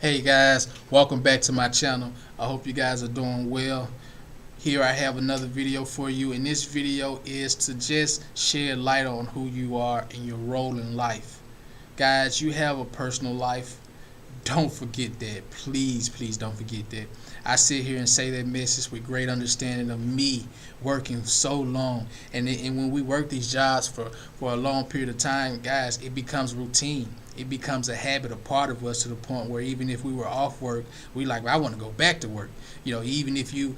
Hey guys, welcome back to my channel. I hope you guys are doing well. Here I have another video for you, and this video is to just shed light on who you are and your role in life. Guys, you have a personal life. Don't forget that. Please don't forget that. I sit here and say that message with great understanding of me working so long, and when we work these jobs for a long period of time, guys, it becomes routine. It becomes a habit, a part of us, to the point where even if we were off work, we like, well, I want to go back to work. Even if you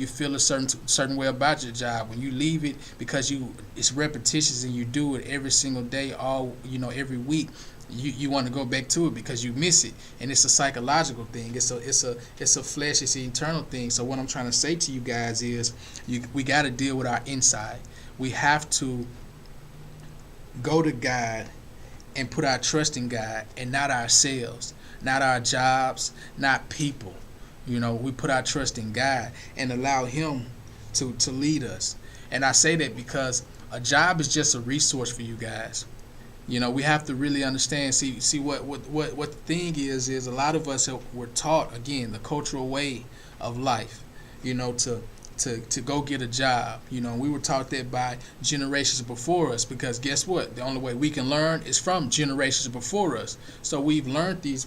feel a certain way about your job, when you leave it because it's repetitious and you do it every single day, every week, you want to go back to it because you miss it, and it's a psychological thing. It's a flesh, it's an internal thing. So what I'm trying to say to you guys is, we got to deal with our inside. We have to go to God and put our trust in God and not ourselves, not our jobs, not people. We put our trust in God and allow Him to lead us. And I say that because a job is just a resource for you guys. We have to really understand. See what the thing is a lot of us were taught, again, the cultural way of life, to go get a job. We were taught that by generations before us, because guess what? The only way we can learn is from generations before us. So we've learned these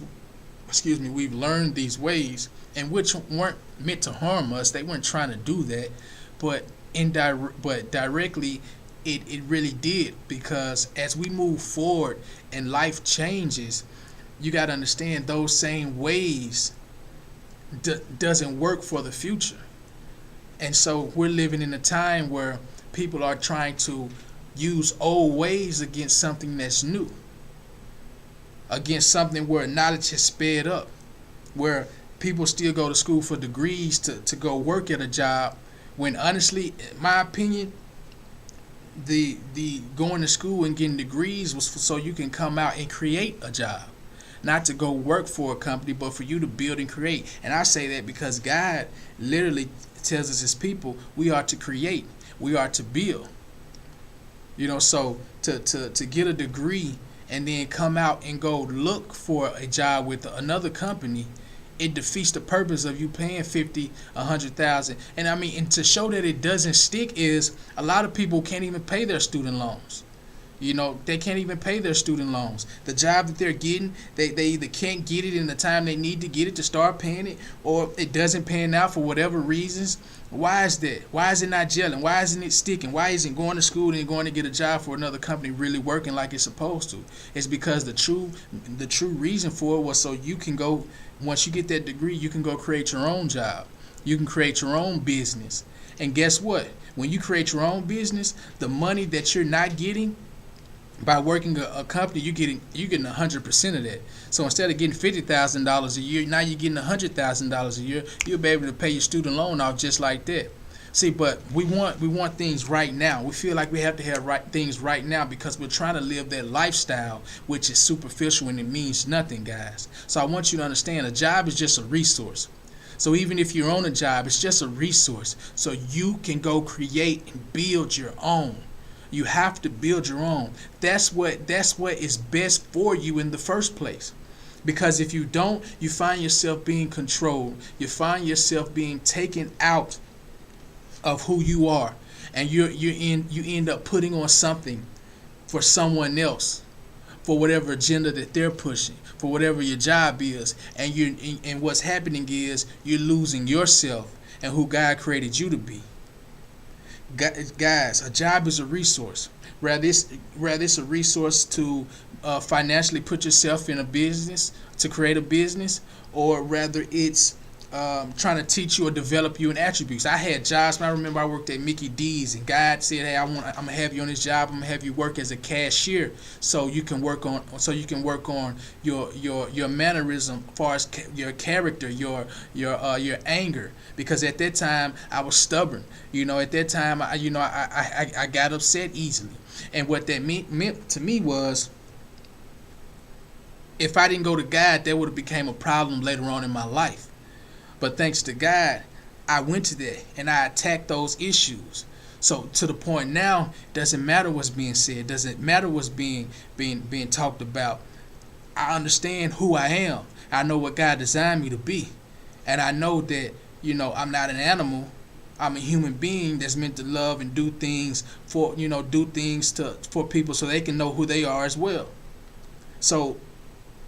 ways, and which weren't meant to harm us. They weren't trying to do that, but directly it really did, because as we move forward and life changes, you got to understand those same ways doesn't work for the future. And so we're living in a time where people are trying to use old ways against something that's new, against something where knowledge has sped up, where people still go to school for degrees to go work at a job, when honestly, in my opinion, the going to school and getting degrees was so you can come out and create a job, not to go work for a company, but for you to build and create. And I say that because God literally tells us as people, we are to create, we are to build. So to get a degree and then come out and go look for a job with another company, it defeats the purpose of you paying $50,000, $100,000. And to show that it doesn't stick is, a lot of people can't even pay their student loans. They can't even pay their student loans. The job that they're getting, they either can't get it in the time they need to get it to start paying it, or it doesn't pan out for whatever reasons. Why is that? Why is it not gelling? Why isn't it sticking? Why isn't going to school and going to get a job for another company really working like it's supposed to? It's because the true reason for it was so you can go, once you get that degree, you can go create your own job. You can create your own business. And guess what? When you create your own business, the money that you're not getting by working a company, you're getting 100% of that. So instead of getting $50,000 a year, now you're getting $100,000 a year. You'll be able to pay your student loan off just like that. See, but we want things right now. We feel like we have to have things right now because we're trying to live that lifestyle, which is superficial and it means nothing, guys. So I want you to understand, a job is just a resource. So even if you're on a job, it's just a resource so you can go create and build your own. You have to build your own. That's what is best for you in the first place. Because if you don't, you find yourself being controlled. You find yourself being taken out of who you are, and you end up putting on something for someone else, for whatever agenda that they're pushing, for whatever your job is, and what's happening is you're losing yourself and who God created you to be. Guys, a job is a resource. Rather it's a resource to financially put yourself in a business, to create a business, or rather it's trying to teach you or develop you in attributes. I had jobs. I remember I worked at Mickey D's, and God said, "Hey, I'm gonna have you on this job. I'm gonna have you work as a cashier, so you can work on your mannerism, as far as your character, your anger." Because at that time I was stubborn. At that time I got upset easily, and what that meant to me was, if I didn't go to God, that would have became a problem later on in my life. But thanks to God, I went to that and I attacked those issues. So to the point now, doesn't matter what's being said, doesn't matter what's being talked about. I understand who I am. I know what God designed me to be. And I know that, I'm not an animal. I'm a human being that's meant to love and do things for people so they can know who they are as well. So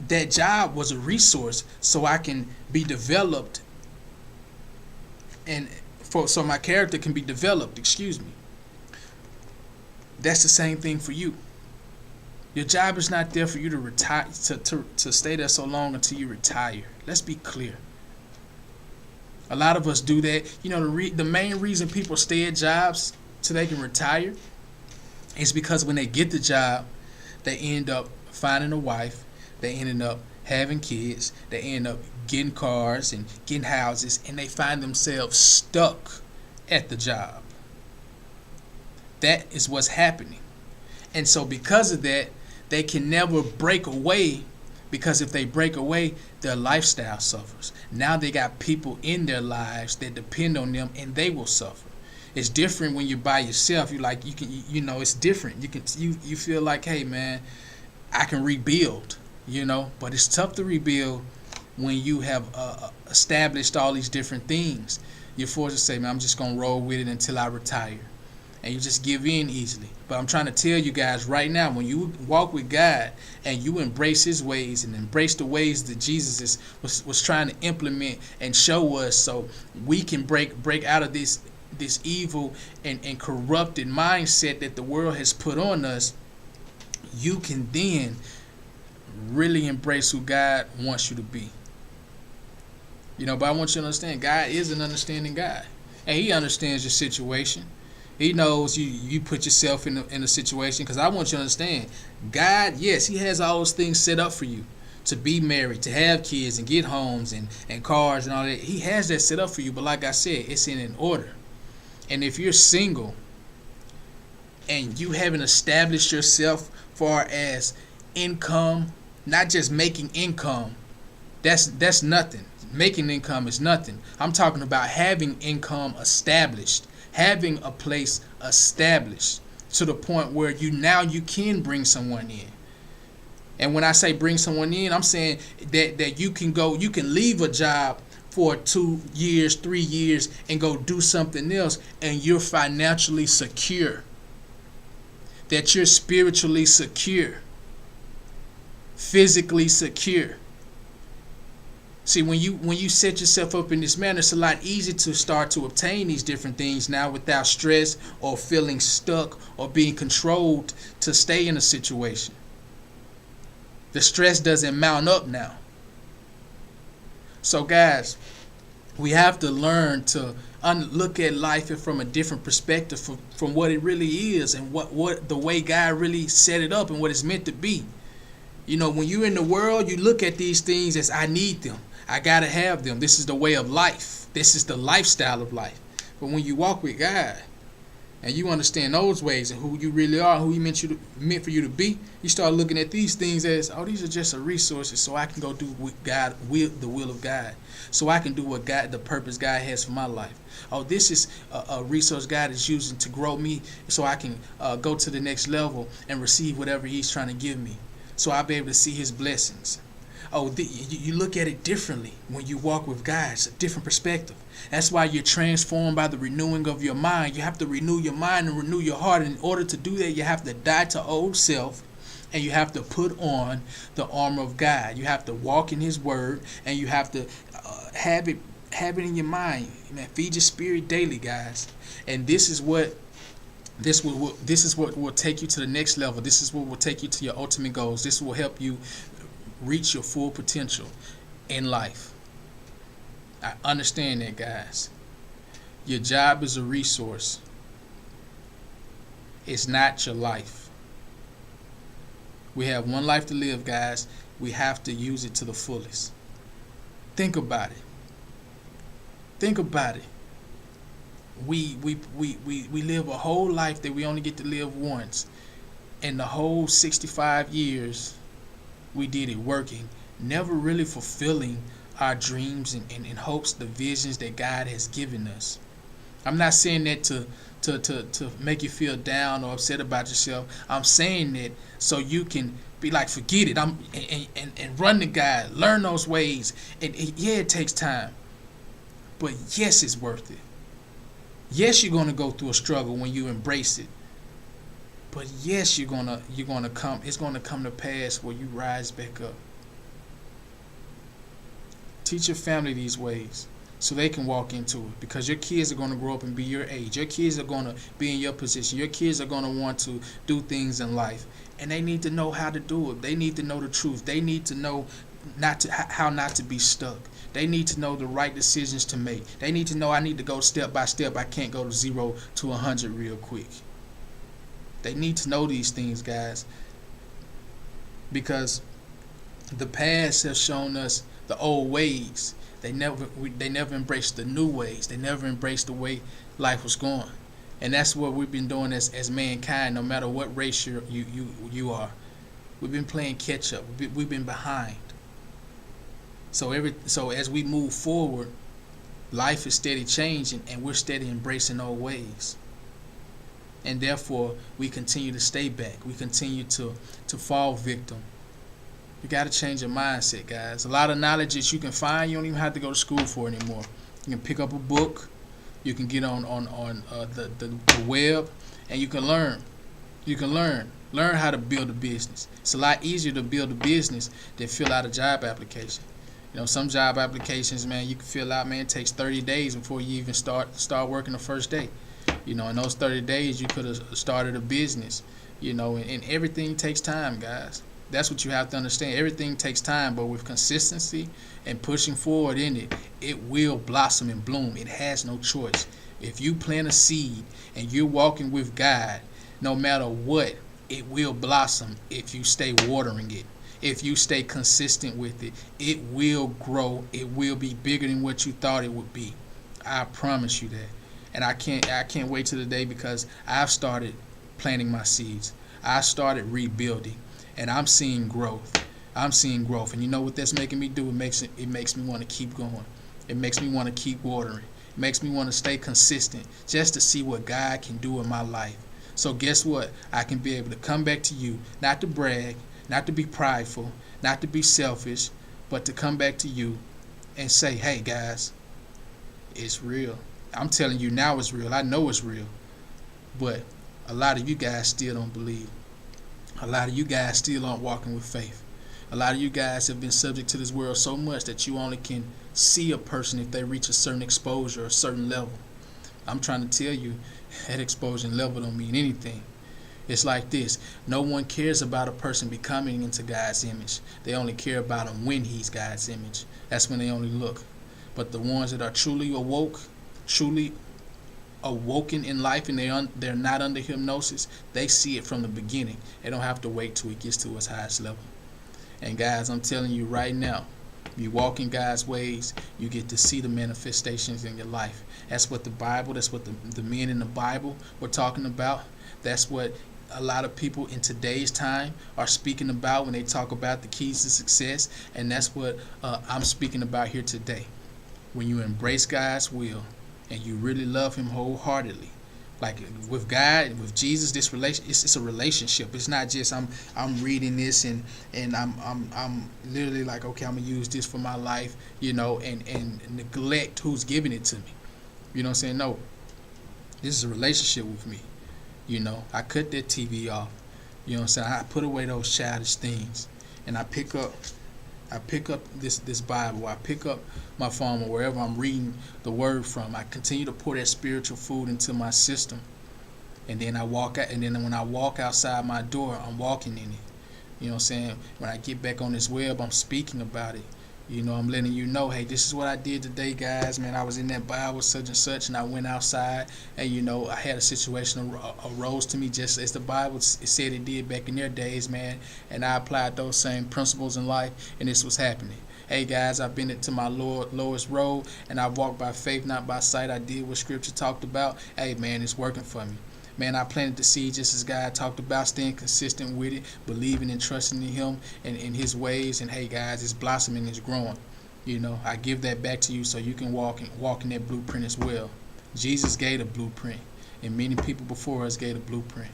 that job was a resource so I can be developed and so my character can be developed, excuse me. That's the same thing for you. Your job is not there for you to retire to stay there so long until you retire. Let's be clear. A lot of us do that. The main reason people stay at jobs so they can retire is because when they get the job, they end up finding a wife, they end up having kids, they end up getting cars and getting houses, and they find themselves stuck at the job. That is what's happening. And so because of that, they can never break away, because if they break away, their lifestyle suffers. Now they got people in their lives that depend on them, and they will suffer. It's different when you're by yourself. It's different. You feel like, hey man, I can rebuild, but it's tough to rebuild when you have established all these different things. You're forced to say, man, I'm just going to roll with it until I retire. And you just give in easily. But I'm trying to tell you guys right now, when you walk with God and you embrace his ways and embrace the ways that Jesus was trying to implement and show us, so we can break out of this evil and corrupted mindset that the world has put on us, you can then really embrace who God wants you to be. But I want you to understand, God is an understanding God. And he understands your situation. He knows you put yourself in a situation, because I want you to understand, God, yes, he has all those things set up for you. To be married, to have kids and get homes and cars and all that. He has that set up for you, but like I said, it's in an order. And if you're single and you haven't established yourself far as income, not just making income, that's nothing. Making income is nothing. I'm talking about having income established, having a place established to the point where you can bring someone in. And when I say bring someone in, I'm saying that you can leave a job for 2 years, 3 years and go do something else, and you're financially secure. That you're spiritually secure, physically secure. See, when you set yourself up in this manner, it's a lot easier to start to obtain these different things now without stress or feeling stuck or being controlled to stay in a situation. The stress doesn't mount up now. So guys, we have to learn to look at life from a different perspective from what it really is, and what the way God really set it up and what it's meant to be. When you're in the world, you look at these things as, I need them. I got to have them. This is the way of life. This is the lifestyle of life. But when you walk with God and you understand those ways and who you really are, who he meant for you to be, you start looking at these things as, these are just a resources so I can go do what the will of God. So I can do the purpose God has for my life. This is a resource God is using to grow me so I can go to the next level and receive whatever he's trying to give me. So I'll be able to see his blessings. You look at it differently when you walk with God. It's a different perspective. That's why you're transformed by the renewing of your mind. You have to renew your mind and renew your heart. And in order to do that, you have to die to old self, and you have to put on the armor of God. You have to walk in his word, and you have to have it in your mind. Man, feed your spirit daily, guys. And this is what will take you to the next level. This is what will take you to your ultimate goals. This will help you reach your full potential in life. I understand that, guys. Your job is a resource. It's not your life. We have one life to live, guys. We have to use it to the fullest. Think about it. Think about it. We live a whole life that we only get to live once. And the whole 65 years we did it working, never really fulfilling our dreams and hopes, the visions that God has given us. I'm not saying that to make you feel down or upset about yourself. I'm saying that so you can be like, forget it. And run the guy, learn those ways. And yeah, it takes time, but yes, it's worth it. Yes, you're gonna go through a struggle when you embrace it, but yes, you're gonna come. It's gonna come to pass where you rise back up. Teach your family these ways so they can walk into it, because your kids are going to grow up and be your age. Your kids are going to be in your position. Your kids are going to want to do things in life, and they need to know how to do it. They need to know the truth. They need to know how not to be stuck. They need to know the right decisions to make. They need to know I need to go step by step. I can't go to 0 to 100 real quick. They need to know these things, guys, because the past has shown us the old ways. They never embraced the new ways. They never embraced the way life was going, and that's what we've been doing as mankind. No matter what race you are, we've been playing catch up. We've been behind. So as we move forward, life is steady changing, and we're steady embracing old ways, and therefore we continue to stay back. We continue to fall victim. You got to change your mindset, guys. A lot of knowledge that you can find, you don't even have to go to school for anymore. You can pick up a book. You can get on the web, and you can learn. You can learn how to build a business. It's a lot easier to build a business than fill out a job application. You know, some job applications, man, you can fill out, man, it takes 30 days before you even start working the first day. You know, in those 30 days, you could have started a business. You know, and everything takes time, guys. That's what you have to understand. Everything takes time, but with consistency and pushing forward in it, it will blossom and bloom. It has no choice. If you plant a seed and you're walking with God, no matter what, it will blossom if you stay watering it. If you stay consistent with it, it will grow. It will be bigger than what you thought it would be. I promise you that. And I can't wait till the day, because I've started planting my seeds. I started rebuilding. And I'm seeing growth. And you know what that's making me do? It makes me want to keep going. It makes me want to keep watering. It makes me want to stay consistent, just to see what God can do in my life. So guess what? I can be able to come back to you, not to brag, not to be prideful, not to be selfish, but to come back to you and say, hey guys, it's real. I'm telling you now it's real. I know it's real. But a lot of you guys still don't believe. A lot of you guys still aren't walking with faith. A lot of you guys have been subject to this world so much that you only can see a person if they reach a certain exposure, a certain level. I'm trying to tell you, that exposure level don't mean anything. It's like this. No one cares about a person becoming into God's image. They only care about him when he's God's image. That's when they only look. But the ones that are truly awoken in life, and they're not under hypnosis, they see it from the beginning. They don't have to wait till it gets to its highest level. And guys, I'm telling you right now, you walk in God's ways, you get to see the manifestations in your life. That's what the Bible, that's what the men in the Bible were talking about. That's what a lot of people in today's time are speaking about when they talk about the keys to success. And that's what I'm speaking about here today. When you embrace God's will and you really love him wholeheartedly, like with God, with Jesus, this it's a relationship. It's not just I'm reading this and I'm literally like, okay, I'm gonna use this for my life, you know, and neglect who's giving it to me. You know what I'm saying? No, this is a relationship with me. You know, I cut that TV off. You know what I'm saying? I put away those childish things, and I pick up this Bible. I pick up my phone or wherever I'm reading the word from. I continue to pour that spiritual food into my system, and then I walk out. And then when I walk outside my door, I'm walking in it. You know what I'm saying? When I get back on this web, I'm speaking about it. You know, I'm letting you know, hey, this is what I did today, guys. Man, I was in that Bible such and such, and I went outside, and you know, I had a situation arose to me just as the Bible said it did back in their days, man. And I applied those same principles in life, and this was happening. Hey guys, I've been to my lowest road, and I walked by faith, not by sight. I did what Scripture talked about. Hey man, it's working for me. Man, I planted the seed just as God talked about, staying consistent with it, believing and trusting in him and in his ways. And hey guys, it's blossoming, it's growing. You know, I give that back to you so you can walk in that blueprint as well. Jesus gave a blueprint, and many people before us gave a blueprint.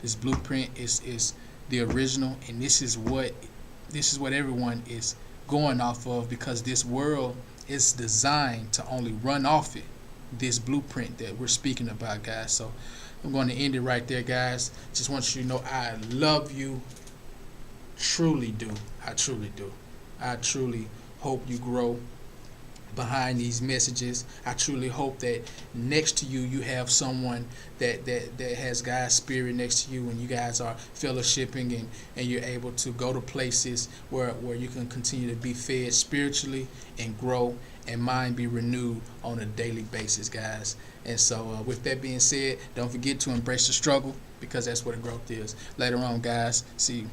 This blueprint is the original, and this is what everyone is going off of, because this world is designed to only run off it. This blueprint that we're speaking about, guys. So I'm going to end it right there, guys. Just want you to know I love you. Truly do. I truly do. I truly hope you grow behind these messages. I truly hope that next to you, you have someone that has God's spirit next to you, and you guys are fellowshipping, and you're able to go to places where you can continue to be fed spiritually and grow, and mind be renewed on a daily basis, guys. And so with that being said, don't forget to embrace the struggle, because that's what growth is. Later on, guys. See you.